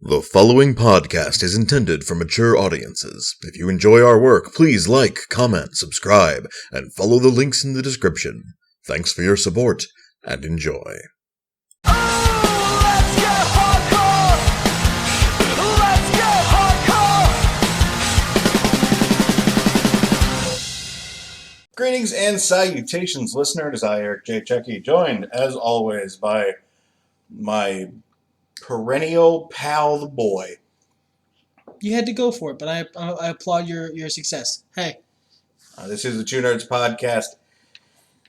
The following podcast is intended for mature audiences. If you enjoy our work, please like, comment, subscribe, and follow the links in the description. Thanks for your support, and enjoy. Greetings and salutations, listeners. I, Eric J. Chuckie, joined, as always, by my perennial pal, the boy. You had to go for it, but I applaud your success. Hey. This is the Two Nerds Podcast.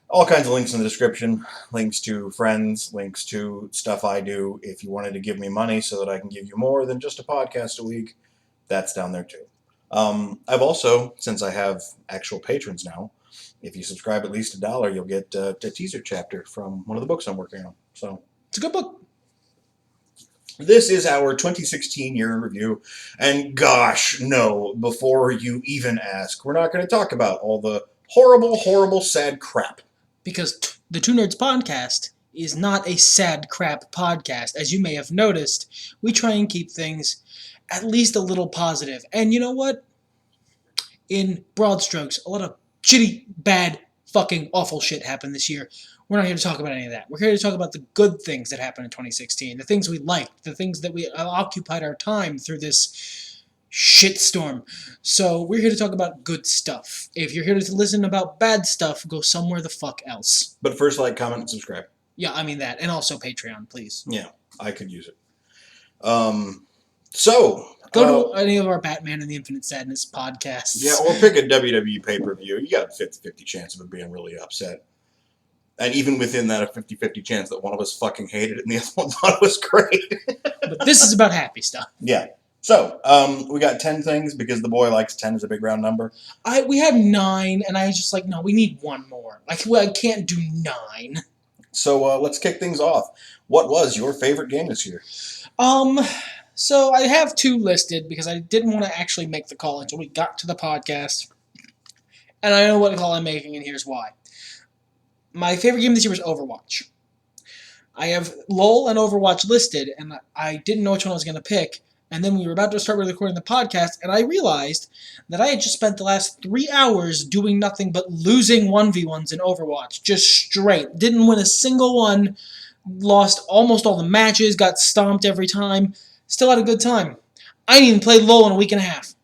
All kinds of links in the description. Links to friends, links to stuff I do. If you wanted to give me money so that I can give you more than just a podcast a week, that's down there too. I've also, since I have actual patrons now, if you subscribe at least $1, you'll get a teaser chapter from one of the books I'm working on. So it's a good book. This is our 2016 year in review, and gosh, no, before you even ask, we're not going to talk about all the horrible, horrible, sad crap. Because the Two Nerds Podcast is not a sad crap podcast. As you may have noticed, we try and keep things at least a little positive. And you know what? In broad strokes, a lot of shitty, bad, fucking awful shit happened this year. We're not here to talk about any of that. We're here to talk about the good things that happened in 2016, the things we liked, the things that we occupied our time through this shitstorm. So we're here to talk about good stuff. If you're here to listen about bad stuff, go somewhere the fuck else. But first, like, comment, and subscribe. Yeah, I mean that. And also Patreon, please. Yeah, I could use it. Go to any of our Batman and the Infinite Sadness podcasts. Yeah, or pick a WWE pay-per-view. You got a 50-50 chance of it being really upset. And even within that, a 50-50 chance that one of us fucking hated it and the other one thought it was great. But this is about happy stuff. Yeah. So, we got 10 things because the boy likes 10 as a big round number. We had 9, and I was just like, no, we need one more. I can't do 9. So, let's kick things off. What was your favorite game this year? So I have 2 listed because I didn't want to actually make the call until we got to the podcast. And I know what call I'm making, and here's why. My favorite game this year was Overwatch. I have LoL and Overwatch listed, and I didn't know which one I was going to pick. And then we were about to start recording the podcast, and I realized that I had just spent the last 3 hours doing nothing but losing 1v1s in Overwatch. Just straight. Didn't win a single one. Lost almost all the matches. Got stomped every time. Still had a good time. I didn't even play LoL in a week and a half.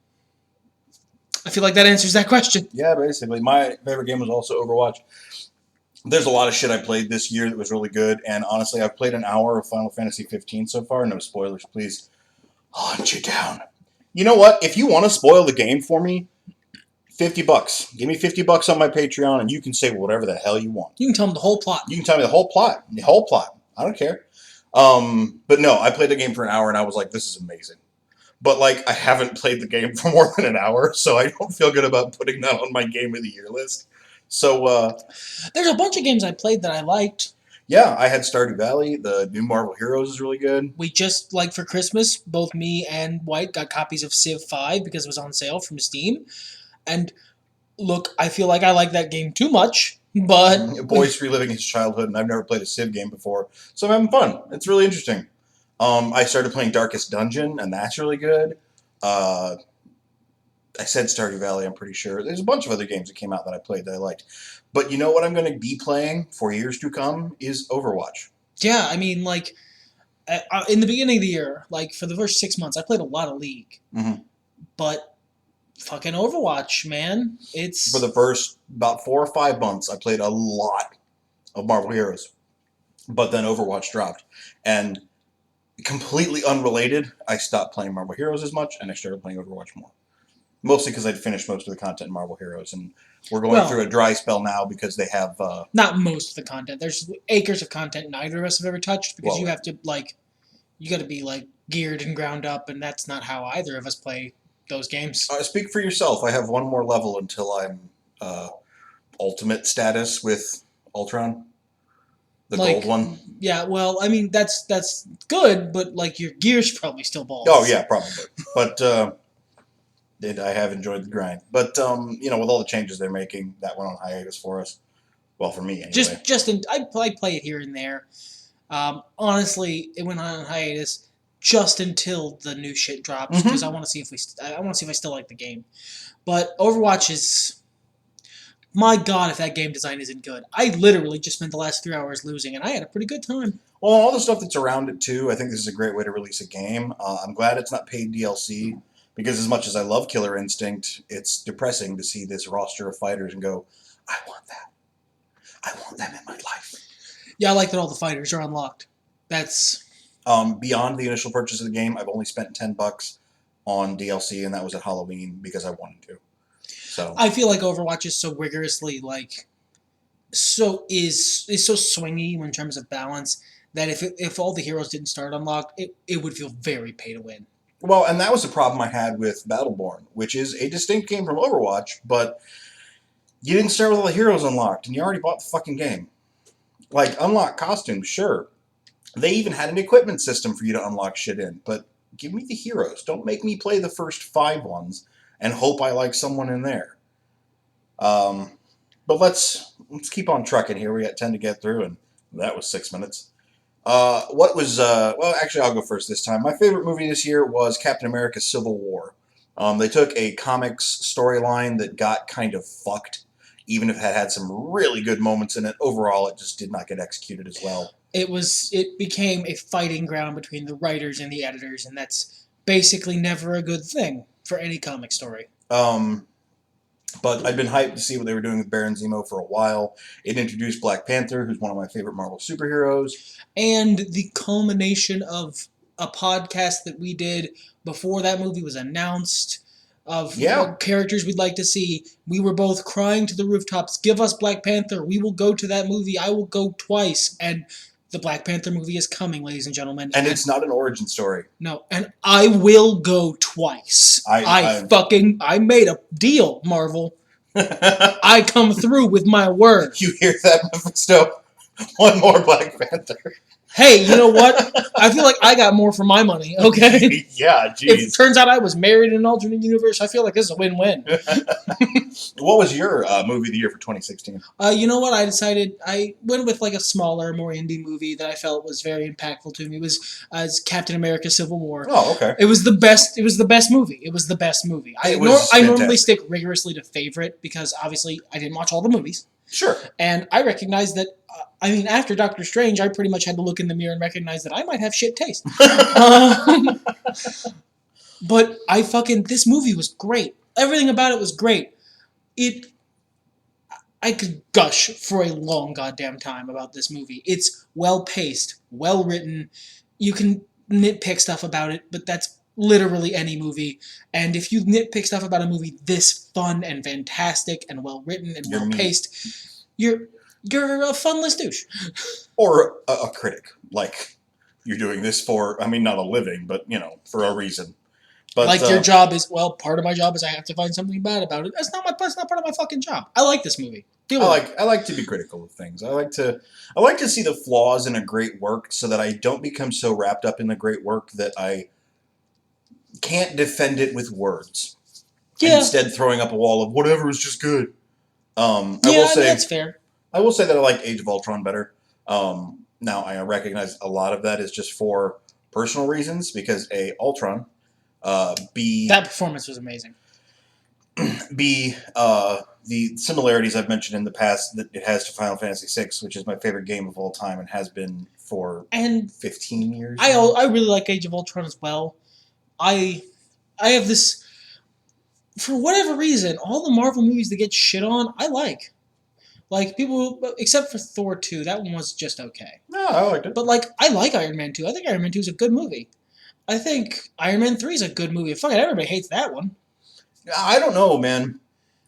I feel like that answers that question. Yeah, basically. My favorite game was also Overwatch. There's a lot of shit I played this year that was really good, and honestly, I've played an hour of Final Fantasy 15 so far. No spoilers, please. I'll hunt you down. You know what? If you want to spoil the game for me, $50. Give me $50 on my Patreon, and you can say whatever the hell you want. You can tell them the whole plot. You can tell me the whole plot. The whole plot. I don't care. But no, I played the game for an hour, and I was like, this is amazing. But, like, I haven't played the game for more than an hour, so I don't feel good about putting that on my Game of the Year list. So, there's a bunch of games I played that I liked. Yeah, I had Stardew Valley. The new Marvel Heroes is really good. We just, like, for Christmas, both me and White got copies of Civ 5 because it was on sale from Steam. And, look, I feel like I like that game too much, but... A boy's reliving his childhood, and I've never played a Civ game before, so I'm having fun. It's really interesting. I started playing Darkest Dungeon, and that's really good. I said Stardew Valley, I'm pretty sure. There's a bunch of other games that came out that I played that I liked. But you know what I'm going to be playing for years to come is Overwatch. Yeah, I mean, like, in the beginning of the year, like, for the first 6 months, I played a lot of League. Mm-hmm. But fucking Overwatch, man, it's... For the first about 4 or 5 months, I played a lot of Marvel Heroes. But then Overwatch dropped. And completely unrelated, I stopped playing Marvel Heroes as much, and I started playing Overwatch more. Mostly because I'd finished most of the content in Marvel Heroes, and we're going through a dry spell now because they have... Not most of the content. There's acres of content neither of us have ever touched, because you have to, like... You gotta be, like, geared and ground up, and that's not how either of us play those games. Speak for yourself. I have one more level until I'm ultimate status with Ultron. The gold one. Yeah, well, I mean, that's good, but, like, your gear's probably still balls. Oh, yeah, probably. But... I have enjoyed the grind. But, you know, with all the changes they're making, that went on hiatus for us. Well, for me, anyway. I play it here and there. Honestly, it went on hiatus just until the new shit drops because I want to see if I still like the game. But Overwatch is, my God, if that game design isn't good. I literally just spent the last 3 hours losing, and I had a pretty good time. Well, all the stuff that's around it too. I think this is a great way to release a game. I'm glad it's not paid DLC because as much as I love Killer Instinct, it's depressing to see this roster of fighters and go, I want that. I want them in my life. Yeah, I like that all the fighters are unlocked. That's beyond the initial purchase of the game. I've only spent $10 on DLC, and that was at Halloween because I wanted to. So I feel like Overwatch is so rigorously so swingy in terms of balance that if all the heroes didn't start unlocked, it would feel very pay to win. Well, and that was the problem I had with Battleborn, which is a distinct game from Overwatch, but you didn't start with all the heroes unlocked, and you already bought the fucking game. Like, unlock costumes, sure. They even had an equipment system for you to unlock shit in, but give me the heroes. Don't make me play the first 5 ones and hope I like someone in there. But let's keep on trucking here. We got 10 to get through, and that was 6 minutes. Well, actually, I'll go first this time. My favorite movie this year was Captain America Civil War. They took a comics storyline that got kind of fucked, even if it had some really good moments in it. Overall, it just did not get executed as well. It became a fighting ground between the writers and the editors, and that's basically never a good thing for any comic story. But I'd been hyped to see what they were doing with Baron Zemo for a while. It introduced Black Panther, who's one of my favorite Marvel superheroes. And the culmination of a podcast that we did before that movie was announced of what characters we'd like to see. We were both crying to the rooftops, give us Black Panther. We will go to that movie. I will go twice. And the Black Panther movie is coming, ladies and gentlemen. And it's not an origin story. No, and I will go twice. I made a deal, Marvel. I come through with my word. You hear that, Mephisto? One more Black Panther. Hey, you know what? I feel like I got more for my money, okay? Yeah, jeez. If it turns out I was married in an alternate universe, I feel like this is a win-win. What was your movie of the year for 2016? You know what? I went with like a smaller, more indie movie that I felt was very impactful to me. It was Captain America Civil War. Oh, okay. It was the best movie. It was the best movie. I normally stick rigorously to favorite because obviously I didn't watch all the movies. Sure. And I recognize that, after Doctor Strange, I pretty much had to look in the mirror and recognize that I might have shit taste. But this movie was great. Everything about it was great. I could gush for a long goddamn time about this movie. It's well-paced, well-written. You can nitpick stuff about it, but that's literally any movie. And if you nitpick stuff about a movie this fun and fantastic and well-written and well-paced, you're a funless douche. Or a critic. Like, you're doing this for, not a living, but, for a reason. But, your job is, part of my job is I have to find something bad about it. That's not part of my fucking job. I like this movie. I like to be critical of things. I like to see the flaws in a great work so that I don't become so wrapped up in the great work that I can't defend it with words. Yeah. Instead throwing up a wall of whatever is just good. That's fair. I will say that I like Age of Ultron better. Now, I recognize a lot of that is just for personal reasons, because A, Ultron, B... That performance was amazing. B, the similarities I've mentioned in the past that it has to Final Fantasy VI, which is my favorite game of all time and has been for 15 years. I really like Age of Ultron as well. I have this... For whatever reason, all the Marvel movies that get shit on, I like. Like, people... Except for Thor 2, that one was just okay. No, I liked it. But, I like Iron Man 2. I think Iron Man 2 is a good movie. I think Iron Man 3 is a good movie. Fucking everybody hates that one. I don't know, man.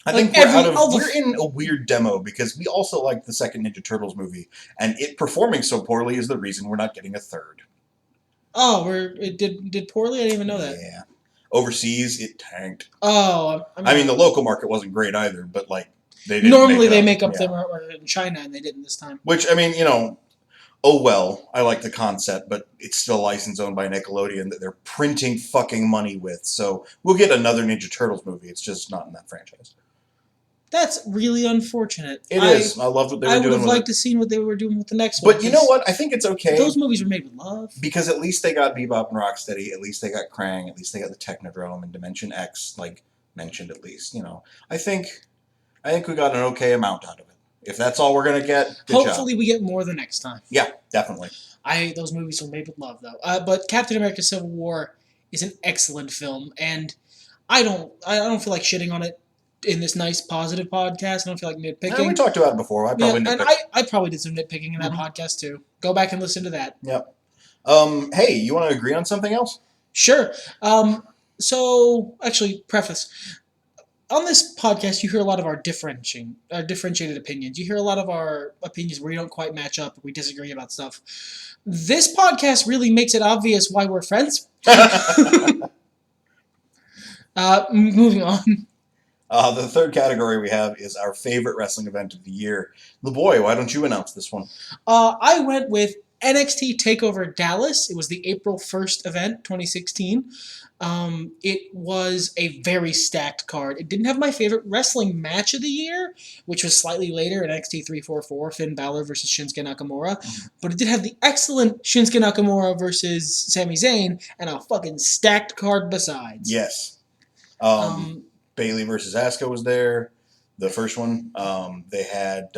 I think we're in a weird demo because we also like the second Ninja Turtles movie, and it performing so poorly is the reason we're not getting a third. Oh, it did poorly? I didn't even know that. Yeah. Overseas, it tanked. Oh. The local market wasn't great either, but, they didn't normally they make up them in China, and they didn't this time. Which, oh well, I like the concept, but it's still a license owned by Nickelodeon that they're printing fucking money with, so we'll get another Ninja Turtles movie. It's just not in that franchise. That's really unfortunate. It is. I loved what they were doing. I would have liked to see what they were doing with the next one. But you know what? I think it's okay. Those movies were made with love. Because at least they got Bebop and Rocksteady. At least they got Krang. At least they got the Technodrome and Dimension X, like, mentioned at least. You know, I think we got an okay amount out of it. If that's all we're going to get, good Hopefully job. We get more the next time. Yeah, definitely. Those movies were made with love, though. But Captain America Civil War is an excellent film, and I don't feel like shitting on it in this nice, positive podcast. I don't feel like nitpicking. Yeah, we talked about it before. I probably did some nitpicking in that podcast, too. Go back and listen to that. Yep. Hey, you want to agree on something else? Sure. So, actually, preface. On this podcast, you hear a lot of our differentiated opinions. You hear a lot of our opinions where we don't quite match up, we disagree about stuff. This podcast really makes it obvious why we're friends. Moving on. The third category we have is our favorite wrestling event of the year. The Boy, why don't you announce this one? I went with NXT TakeOver Dallas. It was the April 1st event, 2016. It was a very stacked card. It didn't have my favorite wrestling match of the year, which was slightly later, NXT 344, Finn Balor versus Shinsuke Nakamura. But it did have the excellent Shinsuke Nakamura versus Sami Zayn, and a fucking stacked card besides. Yes. Bayley versus Asuka was there. The first one. They had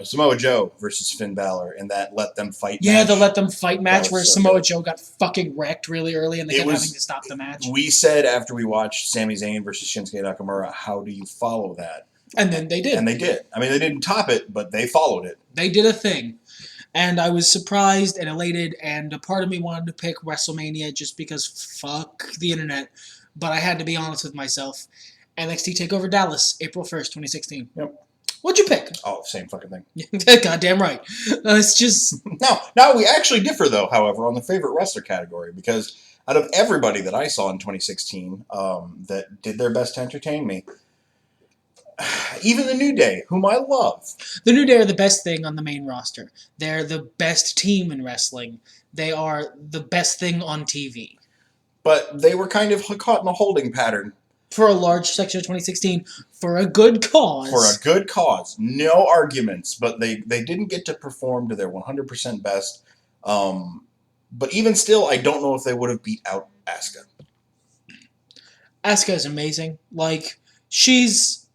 Samoa Joe versus Finn Balor, and that let them fight match. Yeah, the let them fight match where so Samoa good. Joe got fucking wrecked really early and they kept having to stop the match. We said after we watched Sami Zayn versus Shinsuke Nakamura, how do you follow that? And then they did. And they did. I mean, they didn't top it, but they followed it. They did a thing. And I was surprised and elated, and a part of me wanted to pick WrestleMania just because fuck the internet. But I had to be honest with myself. NXT TakeOver Dallas, April 1st, 2016. Yep. What'd you pick? Oh, same fucking thing. Goddamn right. It's just... Now, we actually differ, though, however, on the favorite wrestler category, because out of everybody that I saw in 2016 that did their best to entertain me, even the New Day, whom I love. The New Day are the best thing on the main roster. They're the best team in wrestling. They are the best thing on TV. But they were kind of caught in a holding pattern. For a large section of 2016, for a good cause. For a good cause. No arguments, but they didn't get to perform to their 100% best. But even still, I don't know if they would have beat out Asuka. Asuka is amazing. Like, she's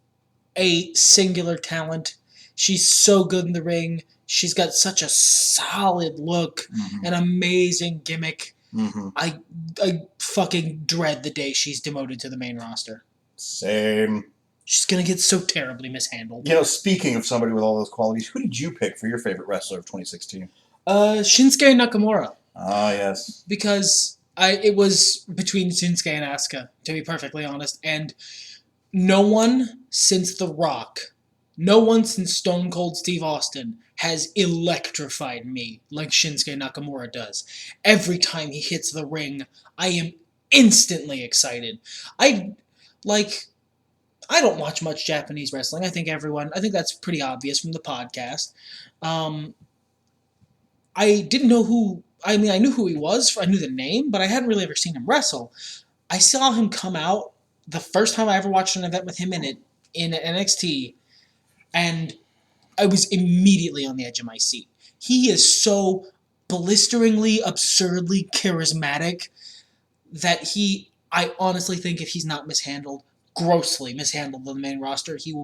a singular talent. She's so good in the ring. She's got such a solid look, an amazing gimmick. Mm-hmm. I fucking dread the day she's demoted to the main roster. Same. She's gonna get so terribly mishandled. You know, speaking of somebody with all those qualities, who did you pick for your favorite wrestler of 2016? Shinsuke Nakamura. Ah, yes. Because it was between Shinsuke and Asuka, to be perfectly honest, and no one since The Rock, no one since Stone Cold Steve Austin has electrified me like Shinsuke Nakamura does. Every time he hits the ring, I am instantly excited. I don't watch much Japanese wrestling. I think that's pretty obvious from the podcast. I didn't know I knew who he was, I knew the name, but I hadn't really ever seen him wrestle. I saw him come out the first time I ever watched an event with him in NXT, and I was immediately on the edge of my seat. He is so blisteringly, absurdly charismatic that I honestly think if he's not grossly mishandled on the main roster, he will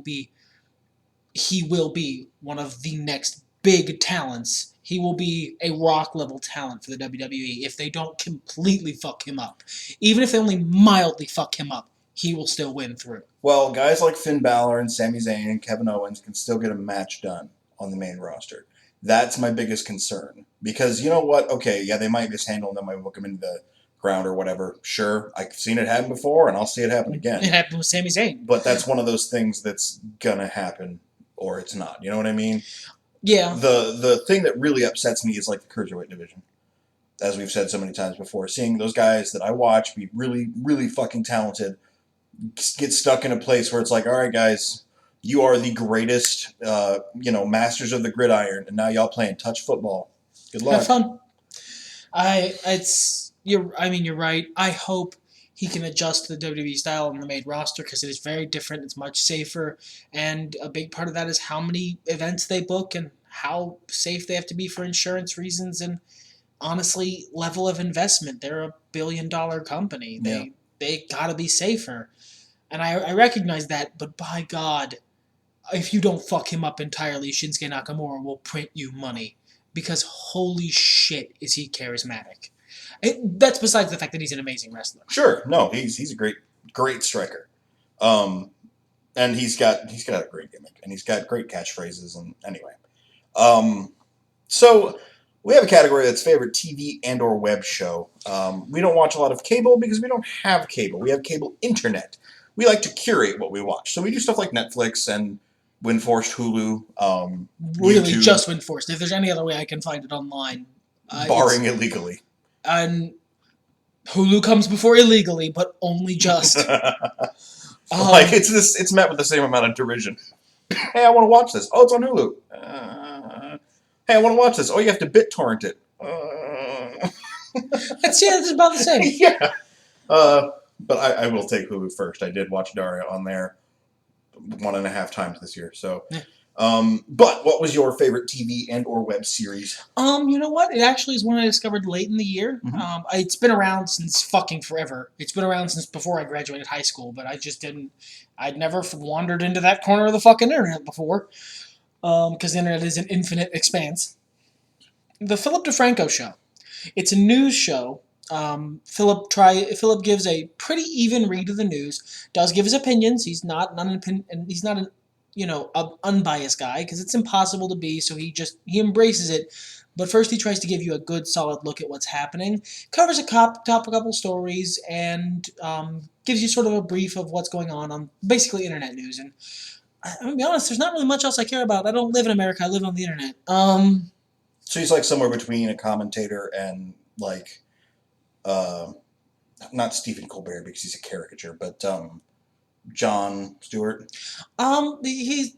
be one of the next big talents. He will be a rock-level talent for the WWE if they don't completely fuck him up. Even if they only mildly fuck him up, he will still win through. Well, guys like Finn Balor and Sami Zayn and Kevin Owens can still get a match done on the main roster. That's my biggest concern. Because, you know what? Okay, yeah, they might mishandle him, they might hook him into the ground or whatever. Sure, I've seen it happen before, and I'll see it happen again. It happened with Sami Zayn. But that's one of those things that's gonna happen, or it's not. You know what I mean? Yeah. The thing that really upsets me is like the cruiserweight division. As we've said so many times before, seeing those guys that I watch be really, really fucking talented get stuck in a place where it's like, all right, guys, you are the greatest, masters of the gridiron, and now y'all playing touch football. Good luck. Have fun. You're right. I hope he can adjust to the WWE style on the main roster because it is very different. It's much safer, and a big part of that is how many events they book and how safe they have to be for insurance reasons and honestly level of investment. They're a billion-dollar company. They gotta be safer, and I recognize that. But by God, if you don't fuck him up entirely, Shinsuke Nakamura will print you money because holy shit is he charismatic. That's besides the fact that he's an amazing wrestler. Sure, no, he's a great striker, and he's got a great gimmick, and he's got great catchphrases. And anyway, so we have a category that's favorite TV and/or web show. We don't watch a lot of cable because we don't have cable. We have cable internet. We like to curate what we watch, so we do stuff like Netflix and Windforced, Hulu, Really, YouTube, just Windforced. If there's any other way I can find it online, barring illegally. And Hulu comes before illegally, but only just. Like it's met with the same amount of derision. Hey, I want to watch this. Oh, it's on Hulu. Hey, I want to watch this. Oh, you have to BitTorrent it. That's about the same. Yeah. But I will take Hulu first. I did watch Daria on there 1.5 times this year. So, yeah. But what was your favorite TV and/or web series? You know what? It actually is one I discovered late in the year. Mm-hmm. It's been around since fucking forever. It's been around since before I graduated high school, but I just didn't. I'd never wandered into that corner of the fucking internet before, because the internet is an infinite expanse. The Philip DeFranco Show. It's a news show. Philip gives a pretty even read of the news. Does give his opinions. He's not an unbiased guy because it's impossible to be. So he embraces it. But first, he tries to give you a good, solid look at what's happening. Covers a couple stories and gives you sort of a brief of what's going on basically internet news. And I'm gonna be honest, there's not really much else I care about. I don't live in America. I live on the internet. So he's like somewhere between a commentator and like. Not Stephen Colbert because he's a caricature, but Jon Stewart. He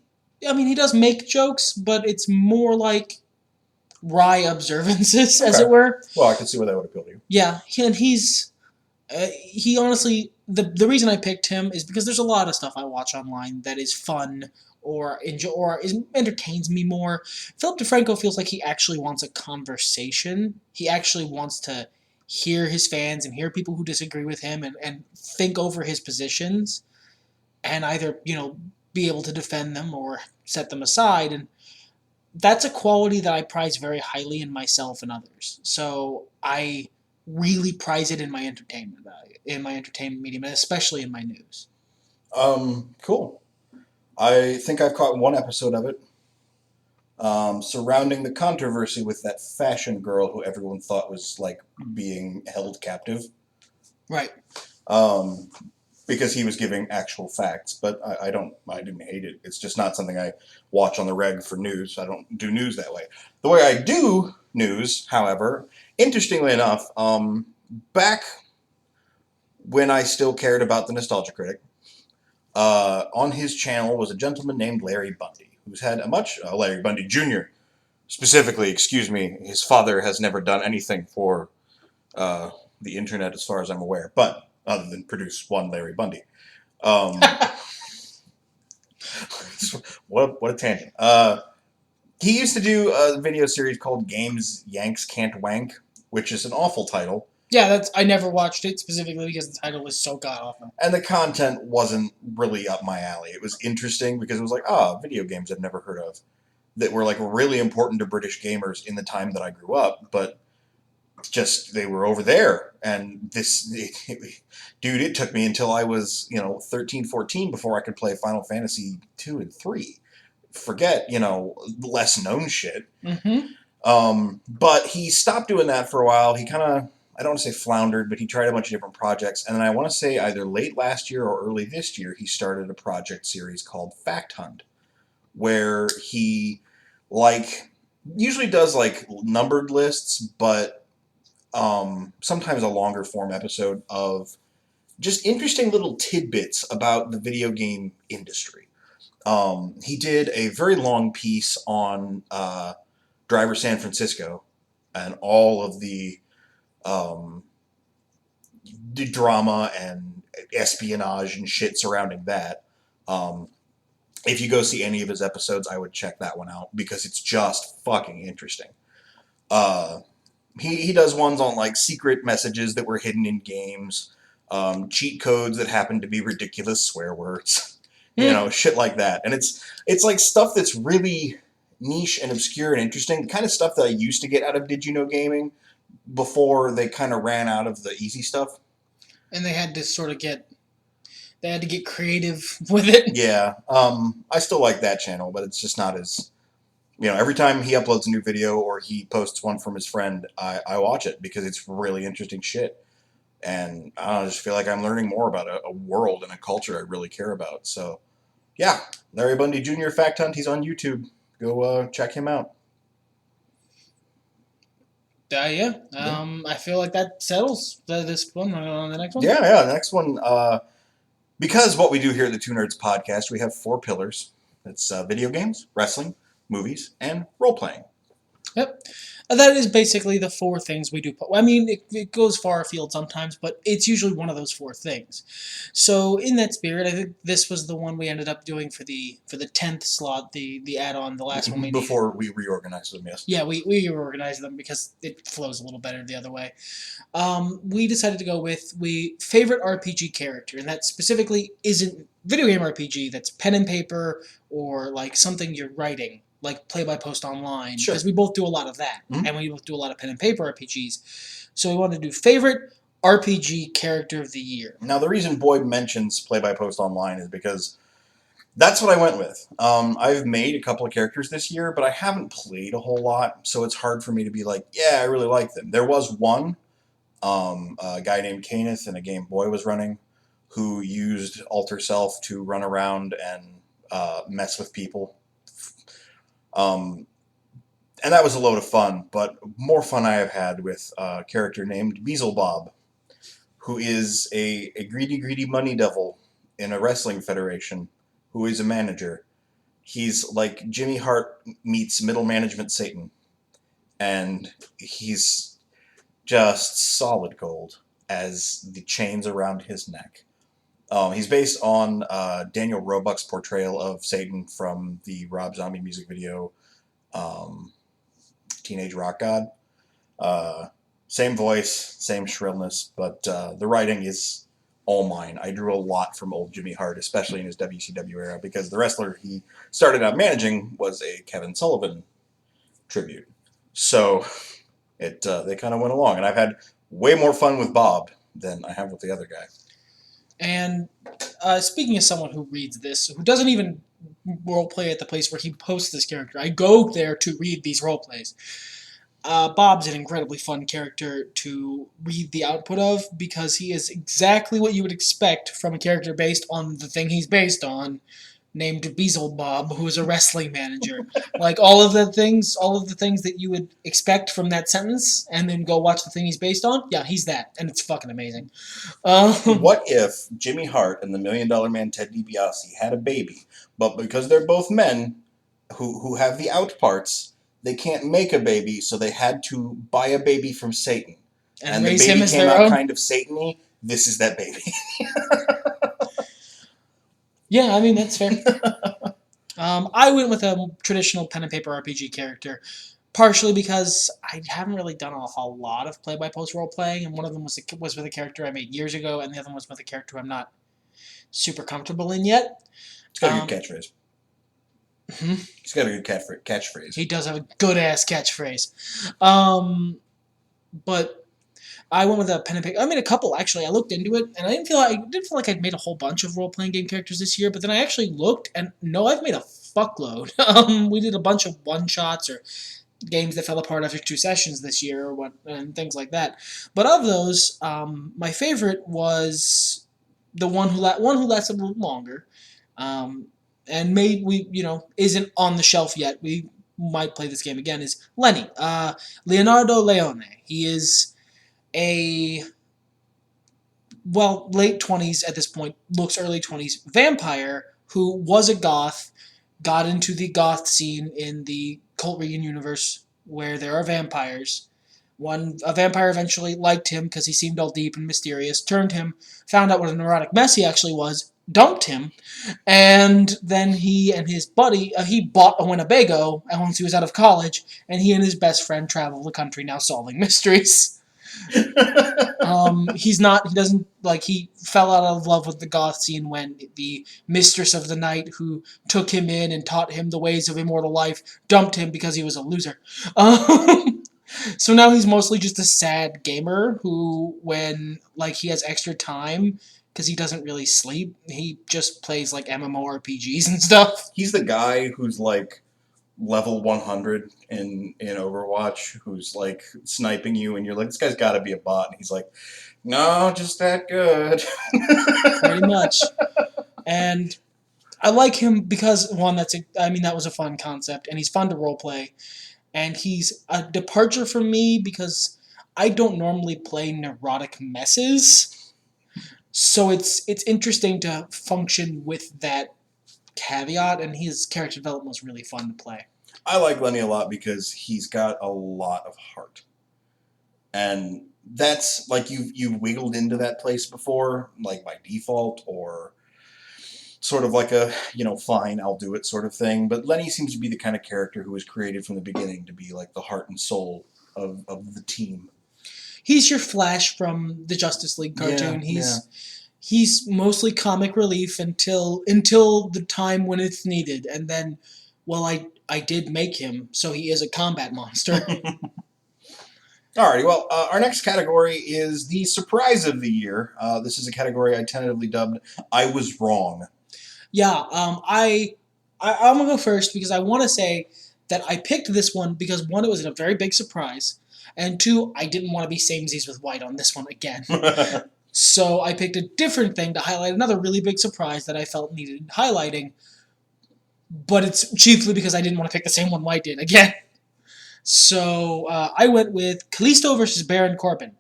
does make jokes, but it's more like wry observances, as it were. Well, I can see where that would appeal to you. Yeah, and he honestly, the reason I picked him is because there's a lot of stuff I watch online that is fun or entertains me more. Philip DeFranco feels like he actually wants a conversation. He actually wants to hear his fans and hear people who disagree with him and think over his positions and either, be able to defend them or set them aside. And that's a quality that I prize very highly in myself and others. So I really prize it in my entertainment value, in my entertainment medium, and especially in my news. Cool. I think I've caught one episode of it. Surrounding the controversy with that fashion girl who everyone thought was like being held captive. Right. Because he was giving actual facts, but I didn't hate it. It's just not something I watch on the reg for news. I don't do news that way. The way I do news, however, interestingly enough, back when I still cared about the Nostalgia Critic, on his channel was a gentleman named Larry Bundy, who's had Larry Bundy Jr. specifically, his father has never done anything for the internet as far as I'm aware, but other than produce one Larry Bundy. What a tangent. He used to do a video series called Games Yanks Can't Wank, which is an awful title. Yeah, I never watched it specifically because the title was so god-awful. And the content wasn't really up my alley. It was interesting because it was like, video games I've never heard of that were like really important to British gamers in the time that I grew up, but just they were over there. And it took me until I was 13, 14 before I could play Final Fantasy 2 and 3. Forget less known shit. Mm-hmm. But he stopped doing that for a while. He kind of, I don't want to say floundered, but he tried a bunch of different projects. And then I want to say either late last year or early this year, he started a project series called Fact Hunt, where he usually does numbered lists, but sometimes a longer form episode of just interesting little tidbits about the video game industry. He did a very long piece on Driver San Francisco and all of the drama and espionage and shit surrounding that. If you go see any of his episodes, I would check that one out because it's just fucking interesting. He does ones on like secret messages that were hidden in games, cheat codes that happen to be ridiculous swear words, shit like that. And it's like stuff that's really niche and obscure and interesting, the kind of stuff that I used to get out of Did You Know Gaming before they kind of ran out of the easy stuff. And they had to get creative with it. Yeah, I still like that channel, but it's just not as... every time he uploads a new video or he posts one from his friend, I watch it because it's really interesting shit. And I just feel like I'm learning more about a world and a culture I really care about. So, yeah, Larry Bundy Jr. Fact Hunt, he's on YouTube. Go check him out. Yeah. I feel like that settles this one. On the next one? Yeah, the next one. Because what we do here at the Two Nerds Podcast, we have 4 pillars. It's video games, wrestling, movies, and role-playing. Yep. That is basically the 4 things we do. I mean, it goes far afield sometimes, but it's usually one of those 4 things. So in that spirit, I think this was the one we ended up doing for the 10th slot, the add-on, the last one we Before we reorganized them, yes. Yeah, we reorganized them because it flows a little better the other way. We decided to go with favorite RPG character, and that specifically isn't video game RPG, that's pen and paper or like something you're writing, like play-by-post online, sure. Because we both do a lot of that, and we both do a lot of pen and paper RPGs. So we wanted to do favorite RPG character of the year. Now, the reason Boyd mentions play-by-post online is because that's what I went with. I've made a couple of characters this year, but I haven't played a whole lot, so it's hard for me to be like, yeah, I really like them. There was one, a guy named Kenneth in a game Boy was running, who used Alter Self to run around and mess with people. And that was a load of fun, but more fun I have had with a character named Beelzebub, who is a greedy money devil in a wrestling federation, who is a manager. He's like Jimmy Hart meets middle management Satan, and he's just solid gold as the chains around his neck. He's based on Daniel Roebuck's portrayal of Satan from the Rob Zombie music video, Teenage Rock God. Same voice, same shrillness, but the writing is all mine. I drew a lot from old Jimmy Hart, especially in his WCW era, because the wrestler he started out managing was a Kevin Sullivan tribute. So they kind of went along, and I've had way more fun with Bob than I have with the other guy. And speaking of someone who reads this, who doesn't even roleplay at the place where he posts this character, I go there to read these roleplays. Bob's an incredibly fun character to read the output of because he is exactly what you would expect from a character based on the thing he's based on, named Beelzebub, who is a wrestling manager. Like all of the things that you would expect from that sentence, and then go watch the thing he's based on. Yeah, he's that, and it's fucking amazing. What if Jimmy Hart and the $1 Million Man Ted DiBiase had a baby, but because they're both men who have the out parts, they can't make a baby, so they had to buy a baby from Satan, and the baby came out kind of Satan-y. This is that baby. Yeah, I mean, that's fair. I went with a traditional pen and paper RPG character, partially because I haven't really done a whole lot of play-by-post role-playing, and one of them was with a character I made years ago, and the other one was with a character I'm not super comfortable in yet. It's got a good catchphrase. He's got a good catchphrase. He does have a good-ass catchphrase. But I went with a pen and paper. I made a couple, actually. I looked into it, and I didn't feel like I'd made a whole bunch of role-playing game characters this year, but then I actually looked, and no, I've made a fuckload. We did a bunch of one-shots or games that fell apart after 2 sessions this year, and things like that. But of those, my favorite was the one who lasted a little longer, and isn't on the shelf yet. We might play this game again. Is Lenny, Leonardo Leone. He is late 20s at this point, looks early 20s, vampire who was a goth, got into the goth scene in the Cult Regan universe where there are vampires, A vampire eventually liked him because he seemed all deep and mysterious, turned him, found out what a neurotic mess he actually was, dumped him, and then he and his buddy, he bought a Winnebago once he was out of college, and he and his best friend travel the country now solving mysteries. He fell out of love with the goth scene when the mistress of the night who took him in and taught him the ways of immortal life dumped him because he was a loser. So now he's mostly just a sad gamer who, when he has extra time, because he doesn't really sleep, he just plays MMORPGs and stuff. He's the guy who's level 100 in Overwatch, who's sniping you, and you're like, this guy's got to be a bot, and he's like, no, just that good. Pretty much. And I like him because, one, that was a fun concept, and he's fun to roleplay, and he's a departure from me because I don't normally play neurotic messes, so it's interesting to function with that caveat, and his character development was really fun to play. I like Lenny a lot because he's got a lot of heart. And that's, you've wiggled into that place before, by default, or sort of fine, I'll do it sort of thing. But Lenny seems to be the kind of character who was created from the beginning to be, the heart and soul of the team. He's your Flash from the Justice League cartoon. He's mostly comic relief until the time when it's needed. And then, I did make him, so he is a combat monster. Alrighty, well, our next category is the surprise of the year. This is a category I tentatively dubbed I Was Wrong. Yeah, I'm going to go first because I want to say that I picked this one because, one, it was a very big surprise, and two, I didn't want to be samesies with White on this one again. So I picked a different thing to highlight another really big surprise that I felt needed highlighting, but it's chiefly because I didn't want to pick the same one White did again. So I went with Kalisto versus Baron Corbin,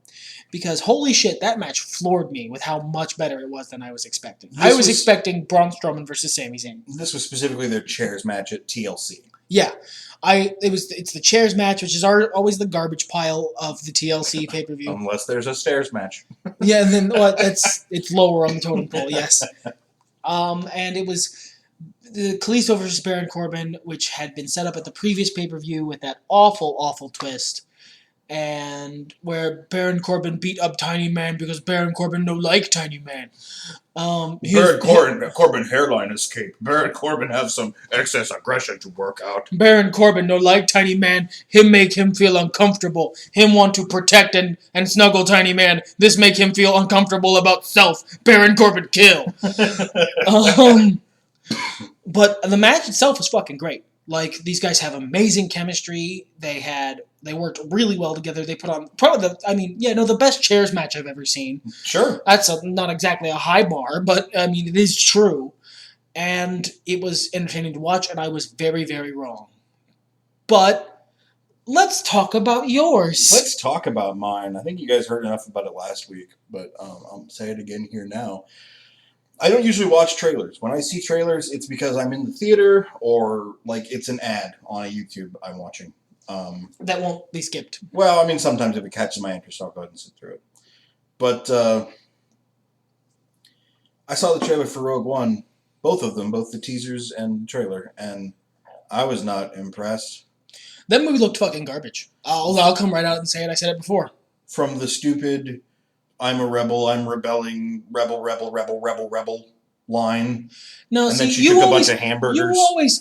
because holy shit, that match floored me with how much better it was than I was expecting. I was expecting Braun Strowman versus Sami Zayn. This was specifically their chairs match at TLC. Yeah. It's the chairs match, which is always the garbage pile of the TLC pay-per-view. Unless there's a stairs match. Yeah, and then it's lower on the totem pole, yes. And it was the Kalisto versus Baron Corbin, which had been set up at the previous pay-per-view with that awful, awful twist. And where Baron Corbin beat up Tiny Man because Baron Corbin no like Tiny Man. Corbin hairline escape. Baron Corbin have some excess aggression to work out. Baron Corbin no like Tiny Man. Him make him feel uncomfortable. Him want to protect and snuggle Tiny Man. This make him feel uncomfortable about self. Baron Corbin kill. But the match itself was fucking great. These guys have amazing chemistry. They worked really well together. They put on probably the best chairs match I've ever seen. Sure. That's not exactly a high bar, but it is true. And it was entertaining to watch, and I was very, very wrong. But let's talk about yours. Let's talk about mine. I think you guys heard enough about it last week, but I'll say it again here now. I don't usually watch trailers. When I see trailers, it's because I'm in the theater or it's an ad on a YouTube I'm watching. That won't be skipped. Well, sometimes if it catches my interest, I'll go ahead and sit through it. But I saw the trailer for Rogue One, both of them, both the teasers and the trailer, and I was not impressed. That movie looked fucking garbage. I'll come right out and say it. I said it before. From the stupid, I'm a rebel, I'm rebelling, rebel line. No, and then she took a bunch of hamburgers. You always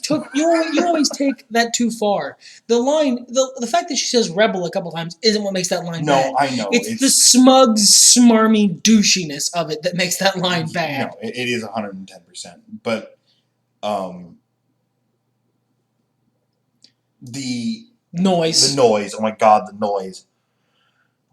take that too far. The line, the fact that she says rebel a couple times isn't what makes that line bad. No, I know. It's the smug, smarmy douchiness of it that makes that line bad. No, it is 110%. But the noise. Oh my god, the noise.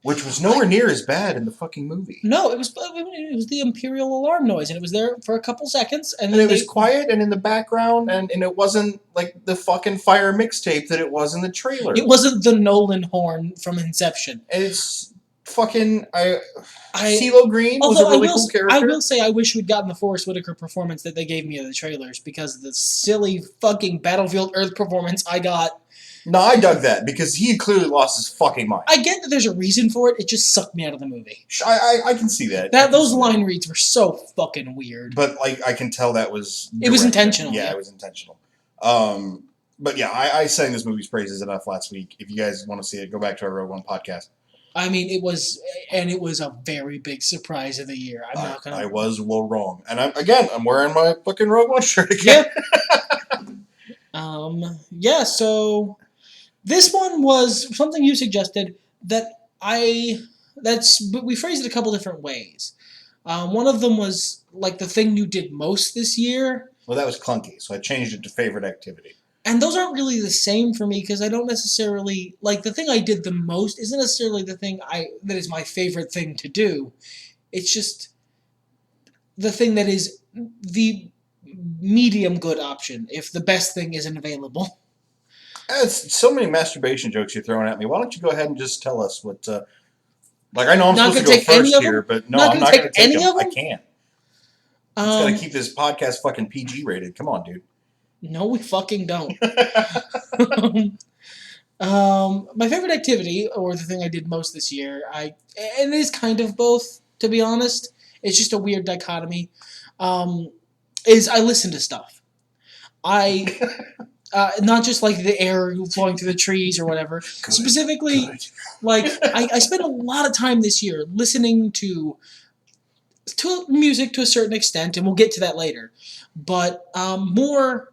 Which was nowhere near as bad in the fucking movie. No, it was the Imperial alarm noise, and it was there for a couple seconds, and it was quiet and in the background, and it wasn't like the fucking Fire mixtape that it was in the trailer. It wasn't the Nolan horn from Inception. And it's fucking CeeLo Green was a really cool character. I will say I wish we'd gotten the Forrest Whitaker performance that they gave me in the trailers, because the silly fucking Battlefield Earth performance I got No, I dug that because he clearly lost his fucking mind. I get that there's a reason for it. It just sucked me out of the movie. I can see that. Those line reads were so fucking weird. But like, I can tell that was directed. It was intentional. Yeah, it was intentional. But yeah, I sang this movie's praises enough last week. If you guys want to see it, go back to our Rogue One podcast. I mean, it was a very big surprise of the year. I was well wrong, and I'm wearing my fucking Rogue One shirt again. Yeah. So this one was something you suggested that we phrased it a couple different ways. One of them was like the thing you did most this year. Well, that was clunky, so I changed it to favorite activity. And those aren't really the same for me because I don't necessarily like the thing I did the most isn't necessarily the thing that is my favorite thing to do. It's just the thing that is the medium good option if the best thing isn't available. It's so many masturbation jokes you're throwing at me. Why don't you go ahead and just tell us what? Like I know I'm supposed to go first here, but no, I'm not going to take them. I can't. I'm just got to keep this podcast fucking PG rated. Come on, dude. No, we fucking don't. My favorite activity, or the thing I did most this year, and it is kind of both, to be honest. It's just a weird dichotomy. Is I listen to stuff. Not just like the air flowing through the trees or whatever. Good, specifically, good. Like I spent a lot of time this year listening to music to a certain extent, and we'll get to that later. But more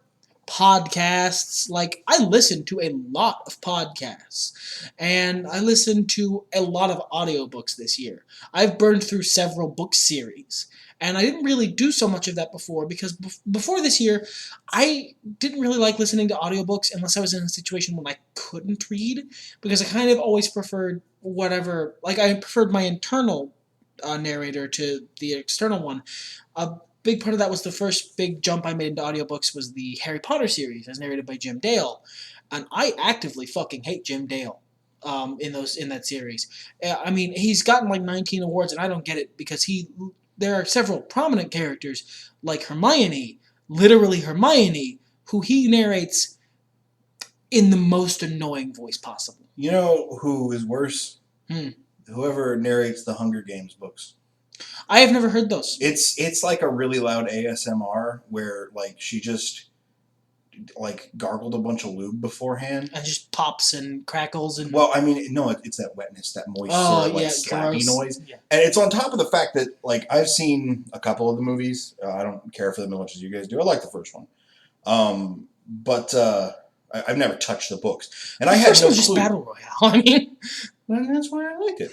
podcasts. Like I listen to a lot of podcasts, and I listened to a lot of audiobooks this year. I've burned through several book series, and I didn't really do so much of that before because before this year, I didn't really like listening to audiobooks unless I was in a situation when I couldn't read, because I kind of always preferred whatever. Like I preferred my internal narrator to the external one. Big part of that was the first big jump I made into audiobooks was the Harry Potter series as narrated by Jim Dale, and I actively fucking hate Jim Dale in that series. I mean, he's gotten like 19 awards, and I don't get it because there are several prominent characters like Hermione, literally Hermione, who he narrates in the most annoying voice possible. You know who is worse? Whoever narrates the Hunger Games books. I have never heard those. It's like a really loud ASMR where like she just like gargled a bunch of lube beforehand and just pops and crackles and. Well, I mean, no, it's that wetness, that moist, slappy noise, and it's on top of the fact that like I've seen a couple of the movies. I don't care for them as much as you guys do. I like the first one, but I've never touched the books, and I had no clue. Just battle royale. I mean, that's why I liked it.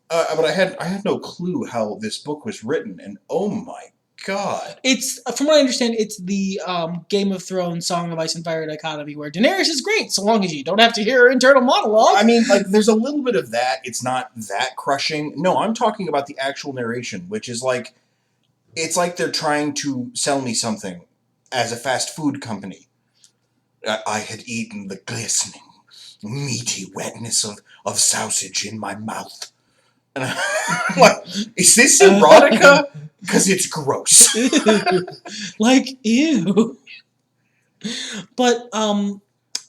But I had no clue how this book was written, and oh my god! It's from what I understand, it's the Game of Thrones Song of Ice and Fire dichotomy, where Daenerys is great so long as you don't have to hear her internal monologue. I mean, like there's a little bit of that. It's not that crushing. No, I'm talking about the actual narration, which is like, it's like they're trying to sell me something as a fast food company. I had eaten the glistening, meaty wetness of sausage in my mouth. And I'm like, is this erotica? Because it's gross. Like, ew. But,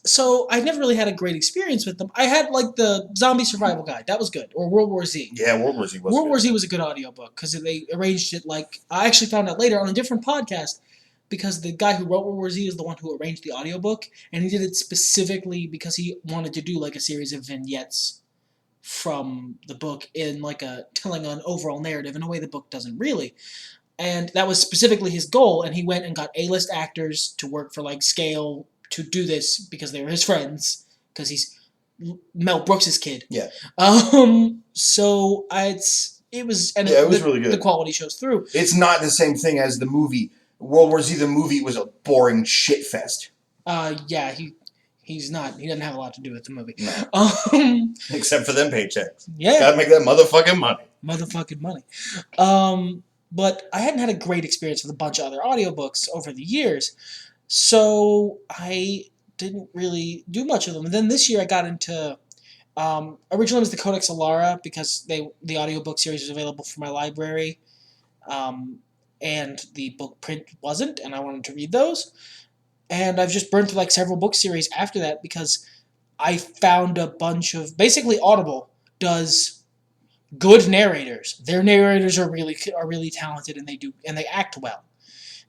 so I've never really had a great experience with them. I had, like, the Zombie Survival Guide. That was good. Or World War Z. Yeah, World War Z was World War Z was a good audiobook because they arranged it like... I actually found out later on a different podcast because the guy who wrote World War Z is the one who arranged the audiobook, and he did it specifically because he wanted to do, like, a series of vignettes from the book in like telling an overall narrative in a way the book doesn't really. And that was specifically his goal, and he went and got A-list actors to work for like Scale to do this because they were his friends, because he's Mel Brooks' kid. Yeah. So it was really good. The quality shows through. It's not the same thing as the movie. World War Z, the movie, was a boring shit fest. Yeah, He's not. He doesn't have a lot to do with the movie. No. Except for them paychecks. Yeah. Gotta make that motherfucking money. Motherfucking money. But I hadn't had a great experience with a bunch of other audiobooks over the years, so I didn't really do much of them. And then this year I got into... originally it was the Codex Alara, because the audiobook series was available for my library, and the book print wasn't, and I wanted to read those. And I've just burned through like several book series after that because I found a bunch of basically Audible does good narrators. Their narrators are really talented and they act well.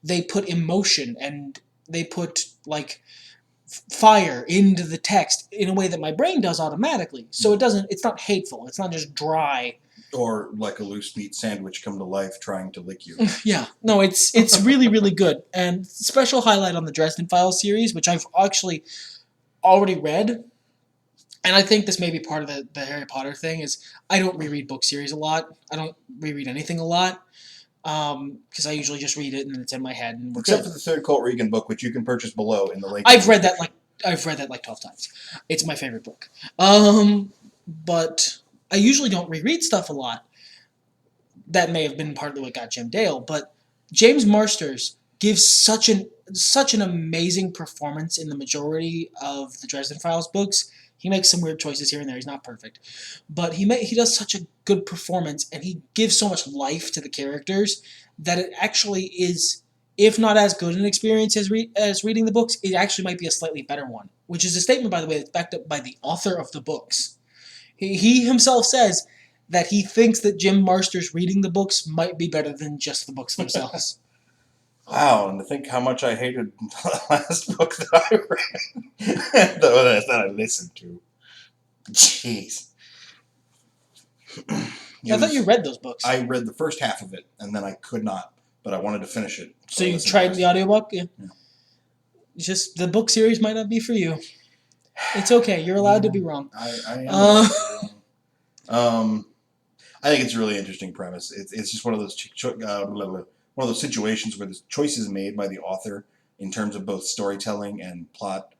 They put emotion and they put like fire into the text in a way that my brain does automatically. So it's not hateful. It's not just dry. Or like a loose meat sandwich come to life trying to lick you. Yeah. No, it's really, really good. And special highlight on the Dresden Files series, which I've actually already read. And I think this may be part of the Harry Potter thing, is I don't reread book series a lot. I don't reread anything a lot. Because I usually just read it and it's in my head. And Except for the third Colt Regan book, which you can purchase below in the link. I've read that like 12 times. It's my favorite book. But I usually don't reread stuff a lot. That may have been partly what got Jim Dale, but James Marsters gives such an amazing performance in the majority of the Dresden Files books. He makes some weird choices here and there. He's not perfect. But he does such a good performance, and he gives so much life to the characters that it actually is, if not as good an experience as reading the books, it actually might be a slightly better one. Which is a statement, by the way, that's backed up by the author of the books. He himself says that he thinks that Jim Marsters reading the books might be better than just the books themselves. Wow, and to think how much I hated the last book that I read. that I listened to. Jeez. I thought you read those books. I read the first half of it, and then I could not, but I wanted to finish it. So you tried the audiobook? Yeah. It's just the book series might not be for you. It's okay. You're allowed to be wrong. I am. I think it's a really interesting premise. It's just one of those situations where the choices made by the author in terms of both storytelling and plot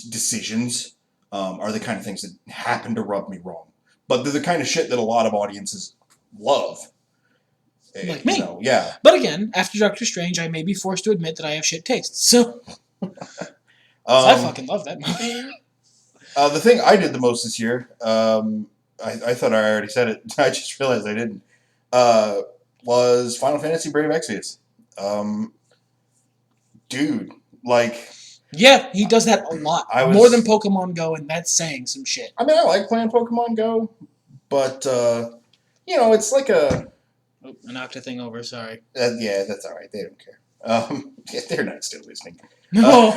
decisions are the kind of things that happen to rub me wrong. But they're the kind of shit that a lot of audiences love. Like me. Yeah. But again, after Doctor Strange, I may be forced to admit that I have shit taste. So I fucking love that movie. The thing I did the most this year, I thought I already said it. I just realized I didn't. Was Final Fantasy Brave Exvius. Dude, like... Yeah, he does that a lot. More than Pokemon Go, and that's saying some shit. I mean, I like playing Pokemon Go, but, it's like a... Oh, I knocked a thing over, sorry. Yeah, that's alright. They don't care. They're not still listening. No!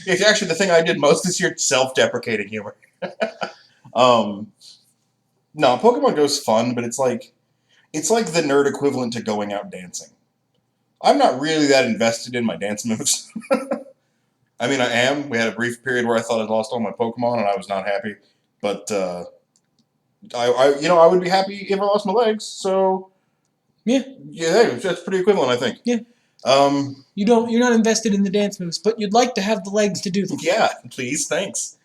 It's actually the thing I did most this year, self-deprecating humor. No, Pokemon Go's fun, but it's like the nerd equivalent to going out dancing. I'm not really that invested in my dance moves. I mean, I am. We had a brief period where I thought I'd lost all my Pokemon, and I was not happy. But I would be happy if I lost my legs. So yeah, that's pretty equivalent, I think. Yeah. You're not invested in the dance moves, but you'd like to have the legs to do them. Yeah, please, thanks.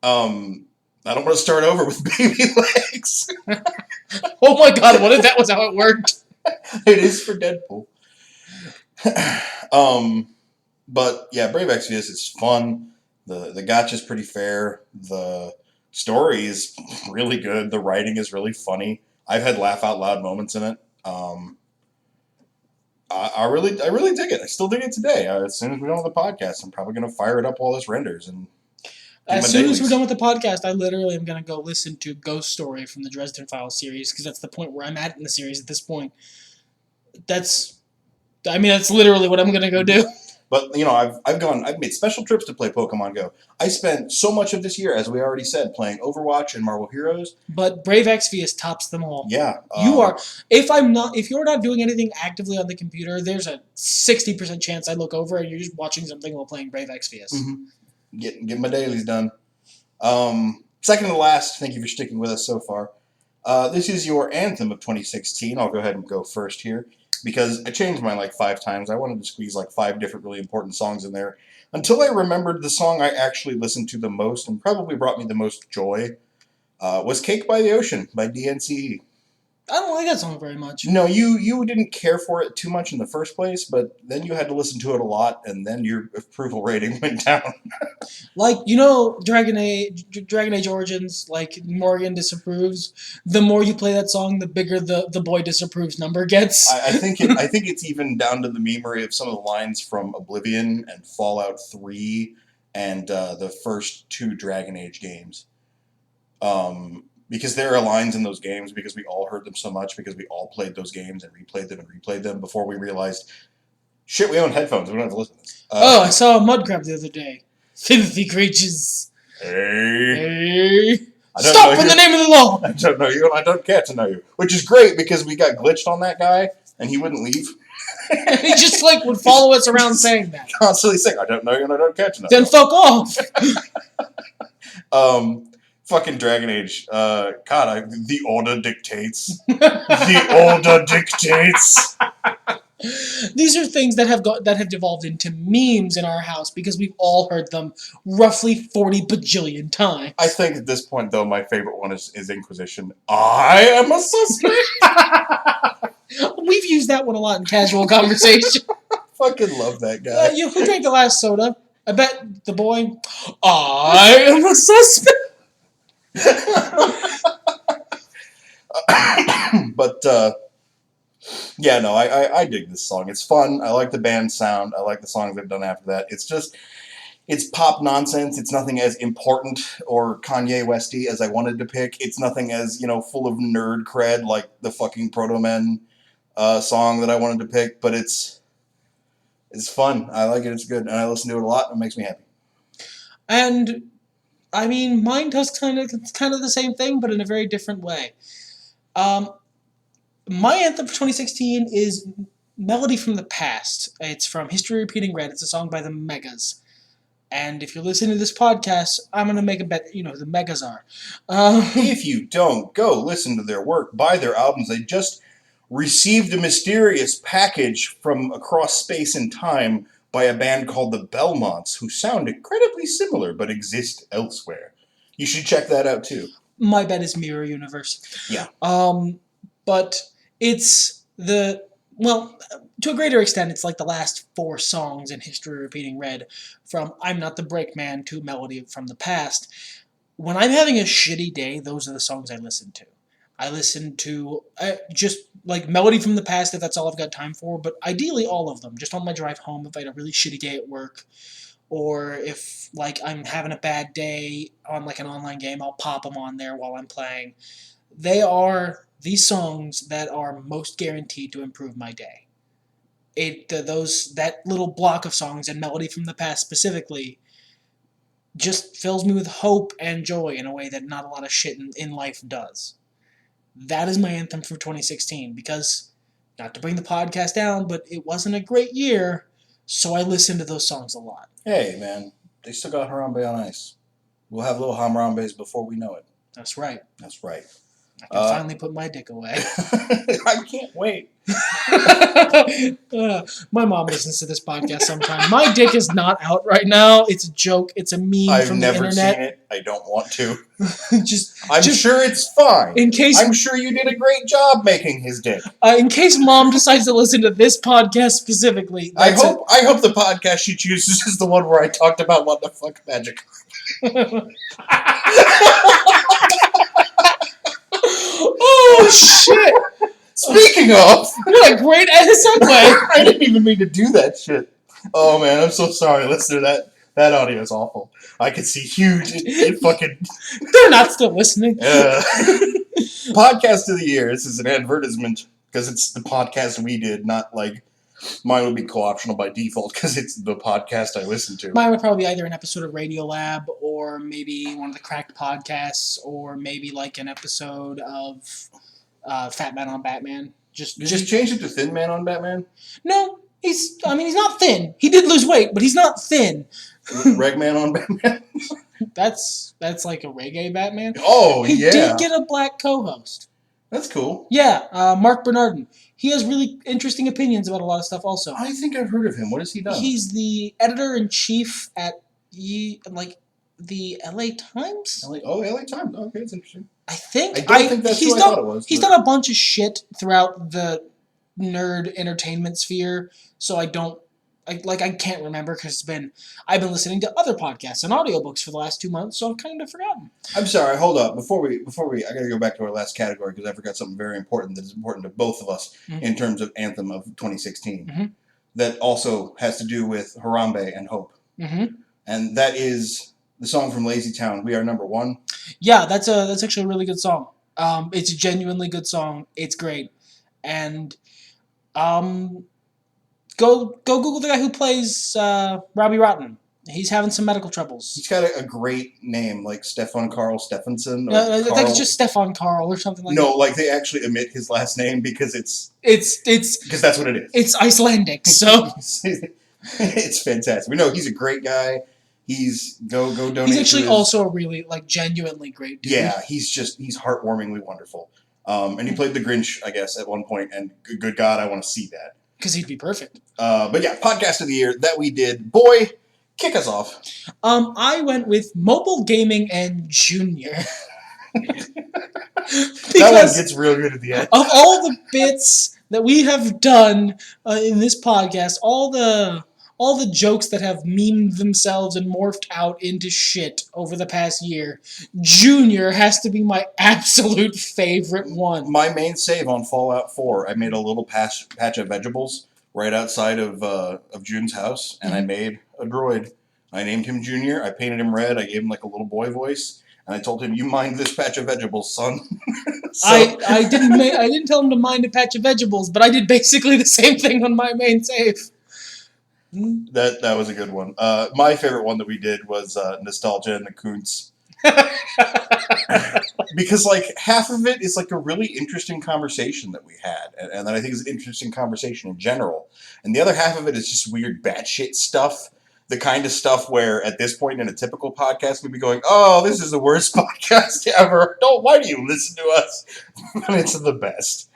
I don't want to start over with baby legs. Oh my god, what if that was how it worked? It is for Deadpool. But yeah, Brave Exvius is fun. The gacha's pretty fair. The story is really good. The writing is really funny. I've had laugh out loud moments in it. I really dig it. I still dig it today. As soon as we're done with the podcast, I'm probably going to fire it up while this renders. And as soon as we're done with the podcast, I literally am going to go listen to Ghost Story from the Dresden Files series, because that's the point where I'm at in the series at this point. That's literally what I'm going to go do. But, I've made special trips to play Pokemon Go. I spent so much of this year, as we already said, playing Overwatch and Marvel Heroes. But Brave Exvius tops them all. Yeah. If you're not doing anything actively on the computer, there's a 60% chance I look over and you're just watching something while playing Brave Exvius. Mm-hmm. Get my dailies done. Second to last, thank you for sticking with us so far. This is your Anthem of 2016. I'll go ahead and go first here, because I changed mine like 5 times. I wanted to squeeze like 5 different really important songs in there until I remembered the song I actually listened to the most and probably brought me the most joy was Cake by the Ocean by DNCE. I don't like that song very much. No, you didn't care for it too much in the first place, but then you had to listen to it a lot, and then your approval rating went down. Like, Dragon Age Origins, like, Morgan disapproves. The more you play that song, the bigger the boy disapproves number gets. I think it's even down to the memery of some of the lines from Oblivion and Fallout 3 and the first 2 Dragon Age games. Because there are lines in those games, because we all heard them so much, because we all played those games and replayed them before we realized, shit, we own headphones, we don't have to listen to this. I saw a mud crab the other day. Filthy creatures. Hey. Stop in the name of the law! I don't know you, and I don't care to know you. Which is great, because we got glitched on that guy, and he wouldn't leave. He just would follow us around saying that. Constantly saying, I don't know you, and I don't care to know you. Then fuck off! Fucking Dragon Age. The order dictates. The order dictates. These are things that have devolved into memes in our house because we've all heard them roughly 40 bajillion times. I think at this point, though, my favorite one is Inquisition. I am a suspect. We've used that one a lot in casual conversation. Fucking love that guy. Who drank the last soda? I bet the boy. I am a suspect. But yeah, no, I dig this song. It's fun. I like the band sound. I like the songs they've done after that. It's pop nonsense. It's nothing as important or Kanye Westy as I wanted to pick. It's nothing as, full of nerd cred like the fucking Proto Men song that I wanted to pick. But it's fun. I like it. It's good, and I listen to it a lot. And it makes me happy. And I mean, mine does kind of the same thing, but in a very different way. My anthem for 2016 is Melody from the Past. It's from History Repeating Red. It's a song by the Megas. And if you're listening to this podcast, I'm going to make a bet who the Megas are. If you don't, go listen to their work, buy their albums. They just received a mysterious package from across space and time by a band called the Belmonts, who sound incredibly similar but exist elsewhere. You should check that out too. My bet is Mirror Universe. Yeah. But it's to a greater extent, it's like the last 4 songs in History Repeating Red, from I'm Not the Brakeman to Melody from the Past. When I'm having a shitty day, those are the songs I listen to. I listen to just like Melody from the Past if that's all I've got time for, but ideally all of them, just on my drive home if I had a really shitty day at work, or if I'm having a bad day on an online game, I'll pop them on there while I'm playing. They are these songs that are most guaranteed to improve my day. That little block of songs, and Melody from the Past specifically, just fills me with hope and joy in a way that not a lot of shit in life does. That is my anthem for 2016, because, not to bring the podcast down, but it wasn't a great year, so I listened to those songs a lot. Hey, man, they still got Harambe on Ice. We'll have little Harambe's before we know it. That's right. That's right. I can finally put my dick away. I can't wait. My mom listens to this podcast sometime. My dick is not out right now. It's a joke. It's a meme from the internet. I've never seen it. I don't want to. I'm sure it's fine. I'm sure you did a great job making his dick. In case Mom decides to listen to this podcast specifically. I hope the podcast she chooses is the one where I talked about what the fuck magic. Oh, shit! Speaking of... What a great segue! I didn't even mean to do that shit. Oh, man, I'm so sorry. Listen to that. That audio is awful. I could see huge... It fucking... They're not still listening. Podcast of the year. This is an advertisement, because it's the podcast we did, not mine would be co-optional by default because it's the podcast I listen to. Mine would probably be either an episode of Radiolab or maybe one of the Cracked podcasts or maybe an episode of Fat Man on Batman. Just change it to Thin Man on Batman? No, he's not thin. He did lose weight, but he's not thin. Reg Man on Batman? That's like a reggae Batman. Oh, he did get a black co-host. That's cool. Yeah, Mark Bernardin. He has really interesting opinions about a lot of stuff also. I think I've heard of him. What has he done? He's the editor-in-chief at the LA Times? LA Times. Oh, okay, that's interesting. I think. I don't think that's who I thought it was. He's done a bunch of shit throughout the nerd entertainment sphere, so I can't remember because I've been listening to other podcasts and audiobooks for the last 2 months, so I've kind of forgotten. I'm sorry, hold up. Before we I gotta go back to our last category because I forgot something very important that is important to both of us in terms of Anthem of 2016. That also has to do with Harambe and Hope. And that is the song from Lazy Town, We Are Number One. Yeah, that's actually a really good song. It's a genuinely good song. It's great. And go Google the guy who plays Robbie Rotten. He's having some medical troubles. He's got a great name, like Stefan Carl Stephenson. I think it's just Stefan Carl or something like that. No, like they actually omit his last name because it's because that's what it is. It's Icelandic, so it's fantastic. We know he's a great guy. He's go donate. He's actually also a really genuinely great dude. Yeah, he's heartwarmingly wonderful. And he played the Grinch, I guess, at one point. And good God, I want to see that because he'd be perfect. But yeah, podcast of the year that we did. Boy, kick us off. I went with Mobile Gaming and Junior. That one gets real good at the end. Of all the bits that we have done in this podcast, all the jokes that have memed themselves and morphed out into shit over the past year, Junior has to be my absolute favorite one. My main save on Fallout 4, I made a little patch of vegetables right outside of June's house, and I made a droid. I named him Junior. I painted him red. I gave him like a little boy voice, and I told him, "You mind this patch of vegetables, son." I didn't tell him to mind a patch of vegetables, but I did basically the same thing on my main save. That was a good one. My favorite one that we did was Nostalgia and the Coons. Because half of it is a really interesting conversation that we had, and that I think is an interesting conversation in general. And the other half of it is just weird batshit stuff. The kind of stuff where at this point in a typical podcast we'd be going, "Oh, this is the worst podcast ever. Why do you listen to us?" But it's the best.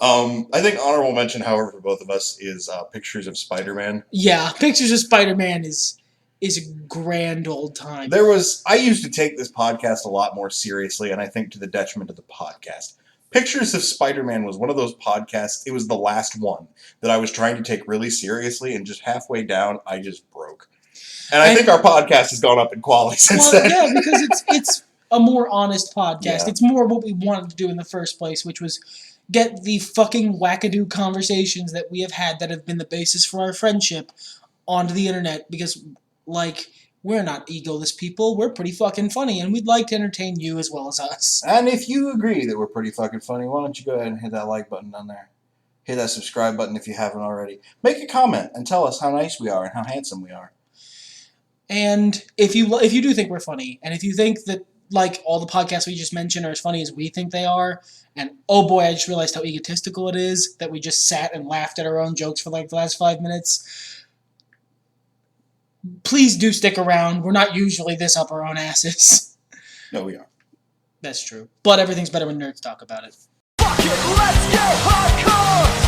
I think honorable mention, however, for both of us is Pictures of Spider-Man. Yeah, Pictures of Spider-Man is a grand old time. I used to take this podcast a lot more seriously, and I think to the detriment of the podcast. Pictures of Spider-Man was one of those podcasts, it was the last one, that I was trying to take really seriously, and just halfway down, I just broke. And I think our podcast has gone up in quality since then. Yeah, because it's a more honest podcast. Yeah. It's more what we wanted to do in the first place, which was get the fucking wackadoo conversations that we have had that have been the basis for our friendship onto the internet, because, we're not egoless people. We're pretty fucking funny, and we'd like to entertain you as well as us. And if you agree that we're pretty fucking funny, why don't you go ahead and hit that like button down there. Hit that subscribe button if you haven't already. Make a comment and tell us how nice we are and how handsome we are. And if you do think we're funny, and if you think that all the podcasts we just mentioned are as funny as we think they are, and oh boy, I just realized how egotistical it is that we just sat and laughed at our own jokes for the last 5 minutes, please do stick around. We're not usually this up our own asses. No, we are. That's true. But everything's better when nerds talk about it. Fuck it, let's get hardcore!